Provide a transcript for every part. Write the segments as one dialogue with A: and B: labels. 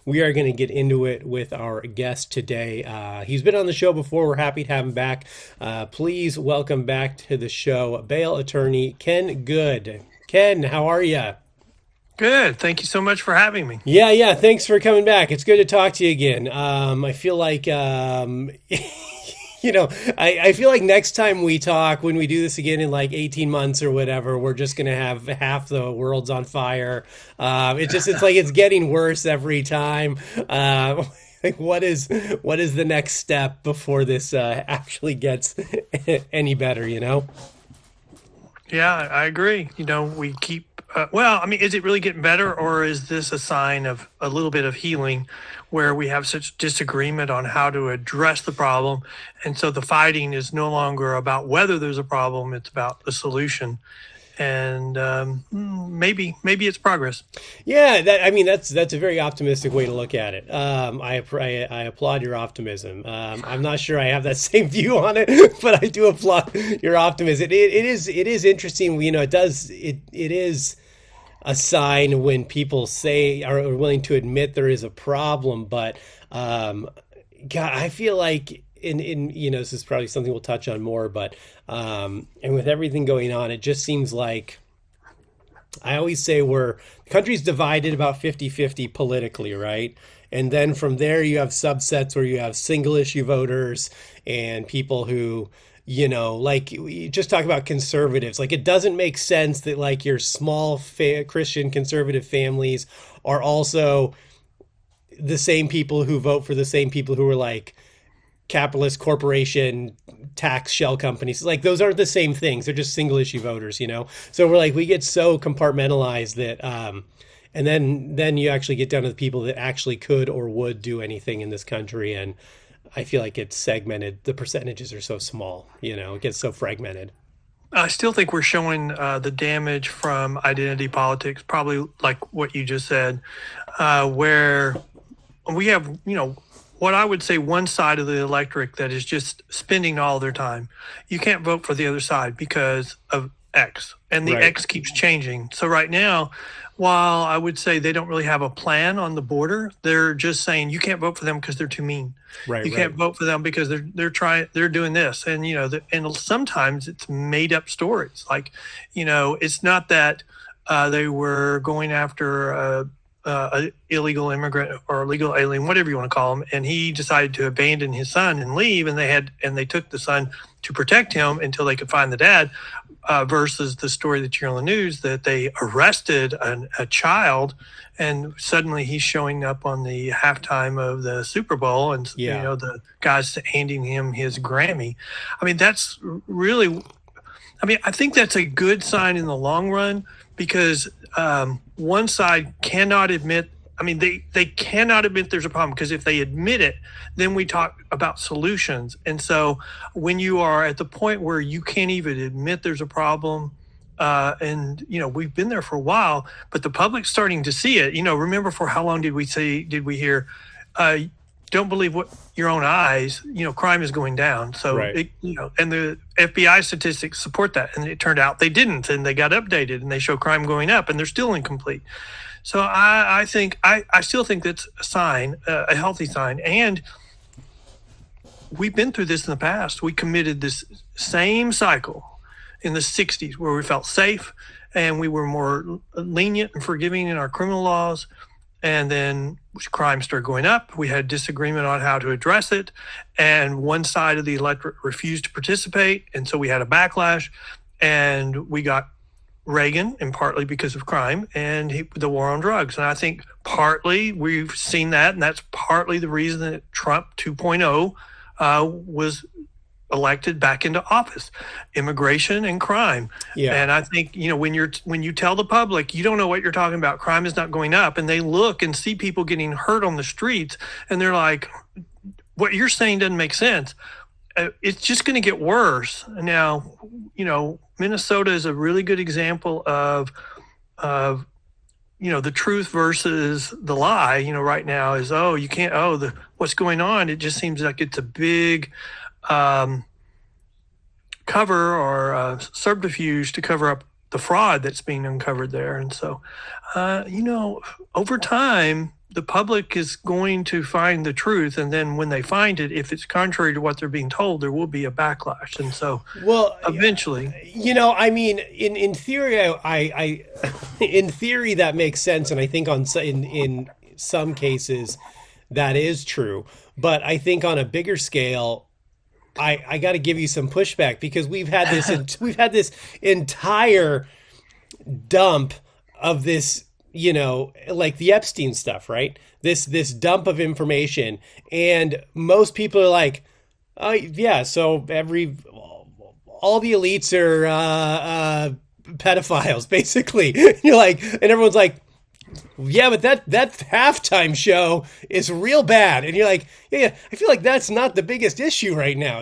A: we are going to get into it with our guest today. He's been on the show before. We're happy to have him back. Please welcome back to the show bail attorney Ken Good. Ken, how are you?
B: Good. Thank you so much for having me.
A: Yeah. Thanks for coming back. It's good to talk to you again. I feel like, I feel like next time we talk, when we do this again in like 18 months or whatever, we're just going to have half the world's on fire. It's like it's getting worse every time. Like what is the next step before this actually gets any better, you know?
B: Yeah, I agree. We keep, well, I mean, is it really getting better, or is this a sign of a little bit of healing where we have such disagreement on how to address the problem? And so the fighting is no longer about whether there's a problem, it's about the solution. And maybe it's progress.
A: Yeah, that's a very optimistic way to look at it. I applaud your optimism. I'm not sure I have that same view on it, but I do applaud your optimism. It is interesting. It is a sign when people say are willing to admit there is a problem. But God, I feel like this is probably something we'll touch on more. But and with everything going on, it just seems like I always say the country's divided about 50-50 politically, right? And then from there you have subsets where you have single issue voters and people who, like you just talk about conservatives. Like it doesn't make sense that like your small Christian conservative families are also the same people who vote for the same people who are like capitalist corporation tax shell companies. Like those aren't the same things. They're just single issue voters, So we get so compartmentalized that and then you actually get down to the people that actually could or would do anything in this country, and I feel like it's segmented. The percentages are so small, it gets so fragmented.
B: I still think we're showing the damage from identity politics, probably like what you just said, where we have, what I would say one side of the electorate that is just spending all their time. You can't vote for the other side because of X, and the
A: Right.
B: X keeps changing. So right now, while I would say they don't really have a plan on the border, they're just saying you can't vote for them because they're too mean.
A: Right,
B: You can't
A: right.
B: vote for them because they're doing this, and and sometimes it's made up stories. Like, it's not that they were going after a illegal immigrant or illegal alien, whatever you want to call him, and he decided to abandon his son and leave, and they took the son to protect him until they could find the dad. Versus the story that you're on the news that they arrested a child, and suddenly he's showing up on the halftime of the Super Bowl, and
A: Yeah.
B: the guy's handing him his Grammy. I mean, that's really, I mean, I think that's a good sign in the long run because one side cannot admit. I mean, they cannot admit there's a problem, because if they admit it, then we talk about solutions. And so when you are at the point where you can't even admit there's a problem, and we've been there for a while, but the public's starting to see it. Remember, for how long did we hear, don't believe what your own eyes, crime is going down. So
A: Right.
B: and the FBI statistics support that. And it turned out they didn't, and they got updated and they show crime going up, and they're still incomplete. So I think I still think that's a sign, a healthy sign. And we've been through this in the past. We committed this same cycle in the 60s where we felt safe and we were more lenient and forgiving in our criminal laws. And then crime started going up. We had disagreement on how to address it. And one side of the electorate refused to participate. And so we had a backlash, and we got Reagan, and partly because of crime and the war on drugs. And I think partly we've seen that, and that's partly the reason that Trump 2.0 was elected back into office: immigration and crime.
A: Yeah.
B: And I think, when you tell the public you don't know what you're talking about, crime is not going up, and they look and see people getting hurt on the streets, and they're like, what you're saying doesn't make sense. It's just going to get worse. Now, Minnesota is a really good example of the truth versus the lie. Right now is, you can't, what's going on? It just seems like it's a big cover or subterfuge to cover up the fraud that's being uncovered there. And so, over time, the public is going to find the truth, and then when they find it, if it's contrary to what they're being told, there will be a backlash. And so,
A: well,
B: eventually,
A: I mean, in theory, I in theory that makes sense, and I think in some cases that is true. But I think on a bigger scale, I got to give you some pushback, because we've had this entire dump of this, like the Epstein stuff, right? This dump of information, and most people are like, oh yeah, so all the elites are pedophiles, basically. You're like, and everyone's like, yeah, but that halftime show is real bad, and you're like, yeah, I feel like that's not the biggest issue right now.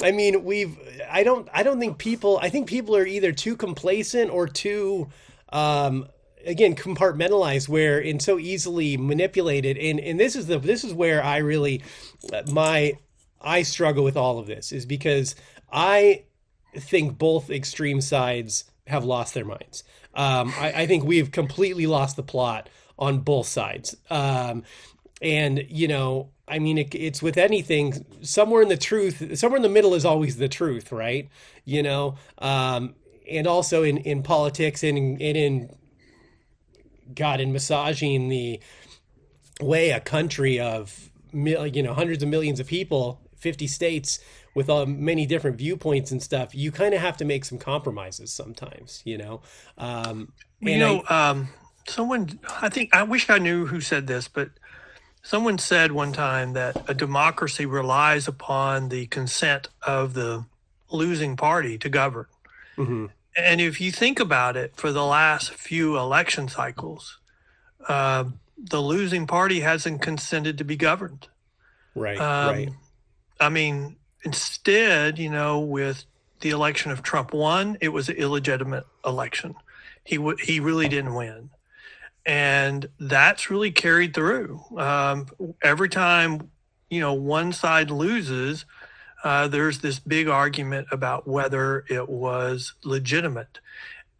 A: I mean, I think people are either too complacent or too, again, compartmentalized, and so easily manipulated, and this is where I struggle with all of this, is because I think both extreme sides have lost their minds. I think we've completely lost the plot on both sides. And, I mean, it's with anything, somewhere in the middle is always the truth, right? And also in politics and in massaging the way a country of, hundreds of millions of people, 50 states, with many different viewpoints and stuff, you kind of have to make some compromises sometimes,
B: someone, I wish I knew who said this, but someone said one time that a democracy relies upon the consent of the losing party to govern.
A: Mm-hmm.
B: And if you think about it, for the last few election cycles, the losing party hasn't consented to be governed.
A: Right, right.
B: I mean, instead, with the election of Trump won, it was an illegitimate election. He really didn't win. And that's really carried through. Every time, one side loses, there's this big argument about whether it was legitimate.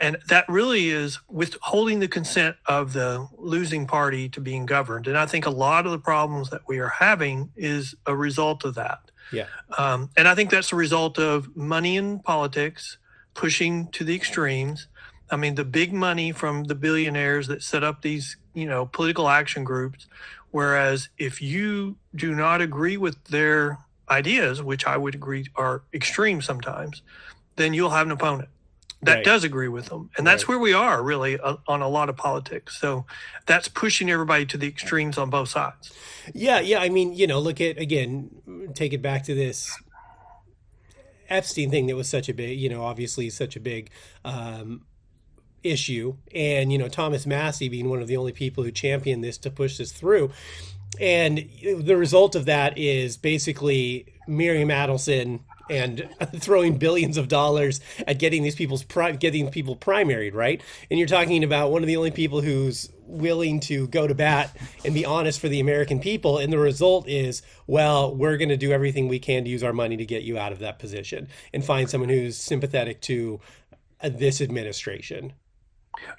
B: And that really is withholding the consent of the losing party to being governed. And I think a lot of the problems that we are having is a result of that.
A: Yeah.
B: And I think that's a result of money in politics pushing to the extremes. I mean, the big money from the billionaires that set up these, political action groups. Whereas if you do not agree with their ideas, which I would agree are extreme sometimes, then you'll have an opponent that does agree with them. And that's where we are really on a lot of politics. So that's pushing everybody to the extremes on both sides.
A: Yeah. I mean, take it back to this Epstein thing that was such a big, obviously such a big issue. And, Thomas Massey being one of the only people who championed this to push this through. And the result of that is basically Miriam Adelson and throwing billions of dollars at getting people primaried, right? And you're talking about one of the only people who's willing to go to bat and be honest for the American people. And the result is, well, we're going to do everything we can to use our money to get you out of that position and find someone who's sympathetic to this administration.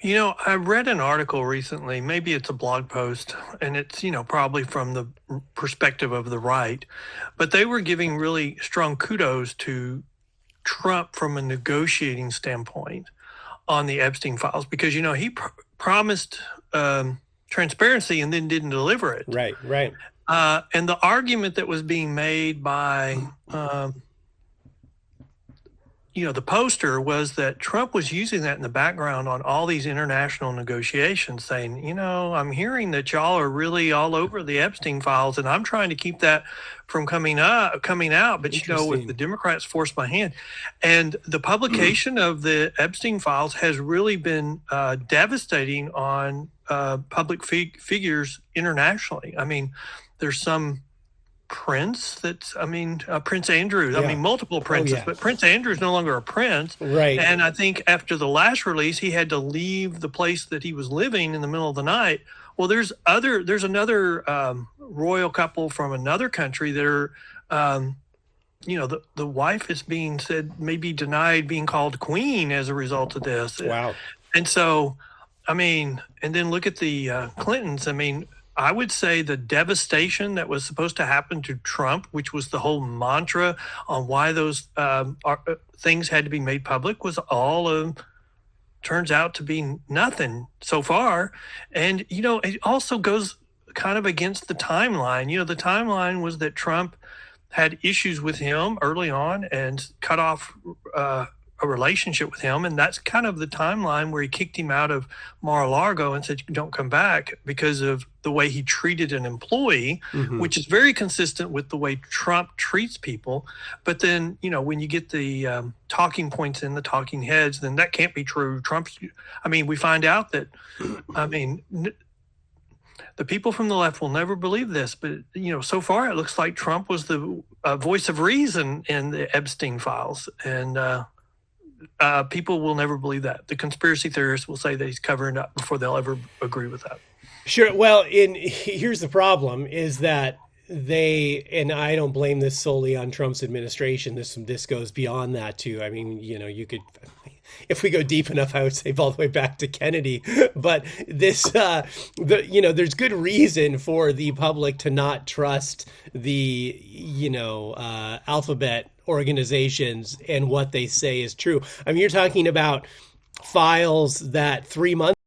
B: I read an article recently, maybe it's a blog post, and it's, probably from the perspective of the right, but they were giving really strong kudos to Trump from a negotiating standpoint on the Epstein files, because, he promised transparency and then didn't deliver it.
A: Right.
B: And the argument that was being made by the poster was that Trump was using that in the background on all these international negotiations, saying, I'm hearing that y'all are really all over the Epstein files, and I'm trying to keep that from coming out. But, if the Democrats force my hand. And the publication of the Epstein files has really been devastating on public figures internationally. I mean, there's some Prince Prince Andrew. I mean, multiple princes, but Prince Andrew is no longer a prince.
A: Right.
B: And I think after the last release, he had to leave the place that he was living in the middle of the night. Well, there's another royal couple from another country that are, the wife is being said maybe denied being called queen as a result of this.
A: Wow.
B: And so, and then look at the Clintons. I would say the devastation that was supposed to happen to Trump, which was the whole mantra on why those things had to be made public, was all turns out to be nothing so far. And, it also goes kind of against the timeline. The timeline was that Trump had issues with him early on and cut off a relationship with him. And that's kind of the timeline where he kicked him out of Mar-a-Lago and said, don't come back, because of the way he treated an employee, which is very consistent with the way Trump treats people. But then, when you get the talking points in the talking heads, then that can't be true. We find out that, the people from the left will never believe this, but, so far it looks like Trump was the voice of reason in the Epstein files. And people will never believe that. The conspiracy theorists will say that he's covering up before they'll ever agree with that.
A: Sure. Well, here's the problem is that and I don't blame this solely on Trump's administration. This goes beyond that too. You could, if we go deep enough, I would say all the way back to Kennedy. But there's good reason for the public to not trust the, alphabet organizations and what they say is true. You're talking about files that 3 months